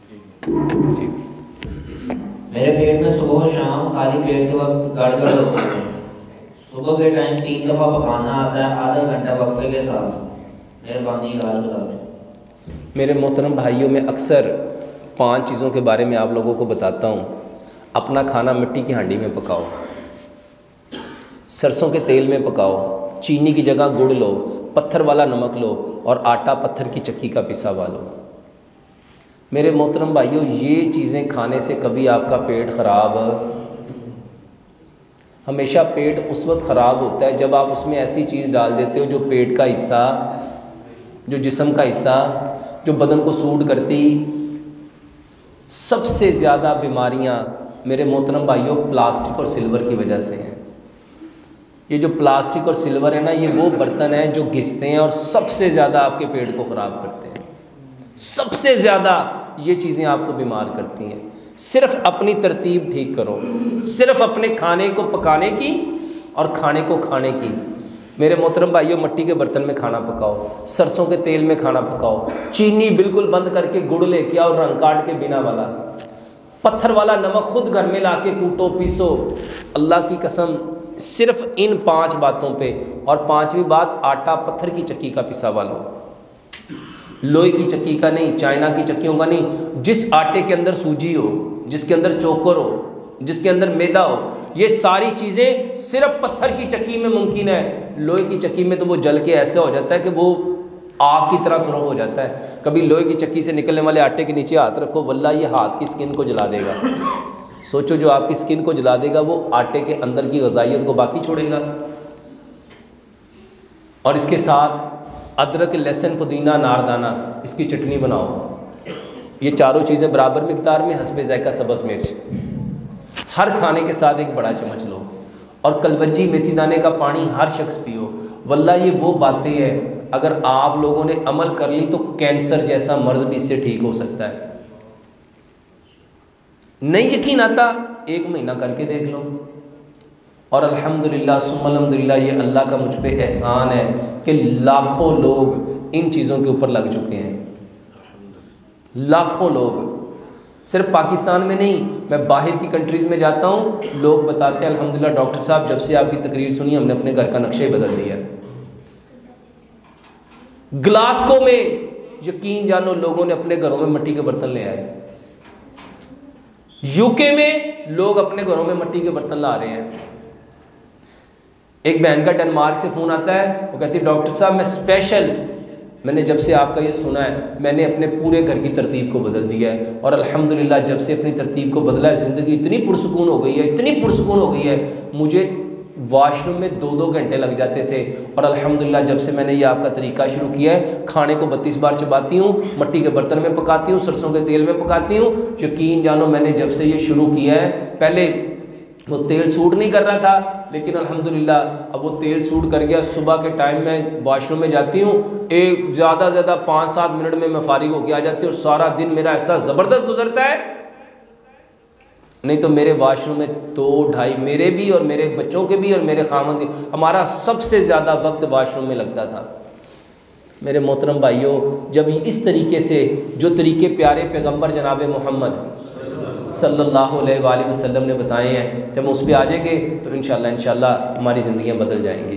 जी। मेरे पेट में सुबह शाम खाली पेट के वक्त गड़बड़ होती है। सुबह के टाइम 3 दफ़ा पखाना आता है, आधा घंटा वक्फे के साथ। मेहरबानी इलाज बता दें। मेरे मोहतरम भाइयों, में अक्सर 5 चीज़ों के बारे में आप लोगों को बताता हूँ। अपना खाना मिट्टी की हांडी में पकाओ, सरसों के तेल में पकाओ, चीनी की जगह गुड़ लो, पत्थर वाला नमक लो और आटा पत्थर की चक्की का पिसा हुआ लो। मेरे मोहतरम भाइयों, ये चीज़ें खाने से कभी आपका पेट ख़राब, हमेशा पेट उस वक्त ख़राब होता है जब आप उसमें ऐसी चीज़ डाल देते हो जो पेट का हिस्सा, जो जिस्म का हिस्सा, जो बदन को सूट करती। सबसे ज़्यादा बीमारियां मेरे मोहतरम भाइयों प्लास्टिक और सिल्वर की वजह से हैं। ये जो प्लास्टिक और सिल्वर है ना, ये वो बर्तन हैं जो घिसते हैं और सबसे ज़्यादा आपके पेट को ख़राब करते हैं। सबसे ज़्यादा ये चीज़ें आपको बीमार करती हैं। सिर्फ़ अपनी तरतीब ठीक करो, सिर्फ़ अपने खाने को पकाने की और खाने को खाने की। मेरे मोहतरम भाइयों, मिट्टी के बर्तन में खाना पकाओ, सरसों के तेल में खाना पकाओ, चीनी बिल्कुल बंद करके गुड़ लेके आओ, रंग काट के बिना वाला, पत्थर वाला नमक खुद घर में लाके कूटो, पीसो। अल्लाह की कसम, सिर्फ इन 5 बातों पे। और 5वीं बात, आटा पत्थर की चक्की का पिसा हुआ लो, लोहे की चक्की का नहीं, चाइना की चक्कियों का नहीं। जिस आटे के अंदर सूजी हो, जिसके अंदर चोकर हो, जिसके अंदर मैदा हो, ये सारी चीज़ें सिर्फ पत्थर की चक्की में मुमकिन है। लोहे की चक्की में तो वो जल के ऐसे हो जाता है कि वो आग की तरह सुरख हो जाता है। कभी लोहे की चक्की से निकलने वाले आटे के नीचे हाथ रखो, वल्लाह ये हाथ की स्किन को जला देगा। सोचो, जो आपकी स्किन को जला देगा वो आटे के अंदर की ग़िज़ाइयत को बाकी छोड़ेगा। और इसके साथ अदरक, लहसुन, पुदीना, नारदाना, इसकी चटनी बनाओ। ये चारों चीज़ें बराबर मिक़दार में, हस्बे ज़ायक़ा सब्ज़ मिर्च, हर खाने के साथ एक बड़ा चम्मच लो। और कलवंजी मेथी दाने का पानी हर शख्स पियो। वल्लाह ये वो बातें हैं, अगर आप लोगों ने अमल कर ली तो कैंसर जैसा मर्ज़ भी इससे ठीक हो सकता है। नहीं यकीन आता, 1 महीना करके देख लो। और अल्हम्दुलिल्लाह सुम्मा अल्हम्दुलिल्लाह, ये अल्लाह का मुझ पे एहसान है कि लाखों लोग इन चीज़ों के ऊपर लग चुके हैं। लाखों लोग, सिर्फ पाकिस्तान में नहीं, मैं बाहर की कंट्रीज़ में जाता हूँ, लोग बताते हैं अल्हम्दुलिल्लाह डॉक्टर साहब, जब से आपकी तकरीर सुनी हमने अपने घर का नक्शा ही बदल दिया। ग्लासको में यकीन जानो लोगों ने अपने घरों में मिट्टी के बर्तन ले आए। यूके में लोग अपने घरों में मिट्टी के बर्तन ला रहे हैं। एक बहन का डेनमार्क से फ़ोन आता है, वो कहती है डॉक्टर साहब मैं स्पेशल, मैंने जब से आपका ये सुना है मैंने अपने पूरे घर की तरतीब को बदल दिया है। और अल्हम्दुलिल्लाह जब से अपनी तरतीब को बदला है, ज़िंदगी इतनी पुरसुकून हो गई है, इतनी पुरसुकून हो गई है। मुझे वॉशरूम में 2-2 घंटे लग जाते थे, और अल्हम्दुलिल्लाह जब से मैंने ये आपका तरीका शुरू किया है, खाने को 32 बार चबाती हूँ, मिट्टी के बर्तन में पकाती हूँ, सरसों के तेल में पकाती हूँ। यकीन जानो मैंने जब से ये शुरू किया है, पहले वो तेल सूट नहीं कर रहा था, लेकिन अल्हम्दुलिल्लाह अब वो तेल सूट कर गया। सुबह के टाइम में वॉशरूम में जाती हूँ, एक ज़्यादा से ज़्यादा 5-7 मिनट में मैं फारिग होकर आ जाती हूँ, और सारा दिन मेरा ऐसा ज़बरदस्त गुजरता है। नहीं तो मेरे वॉशरूम में 2-2.5 मेरे भी और मेरे बच्चों के भी और मेरे खामद के, हमारा सबसे ज़्यादा वक्त वॉशरूम में लगता था। मेरे मोहतरम भाइयों, जब इस तरीके से जो तरीके प्यारे पैगम्बर जनाब मोहम्मद सल्लल्लाहु अलैहि वसल्लम ने बताए हैं, जब हम उस पर आ जाएंगे तो इंशाअल्लाह हमारी ज़िंदगियाँ बदल जाएंगी।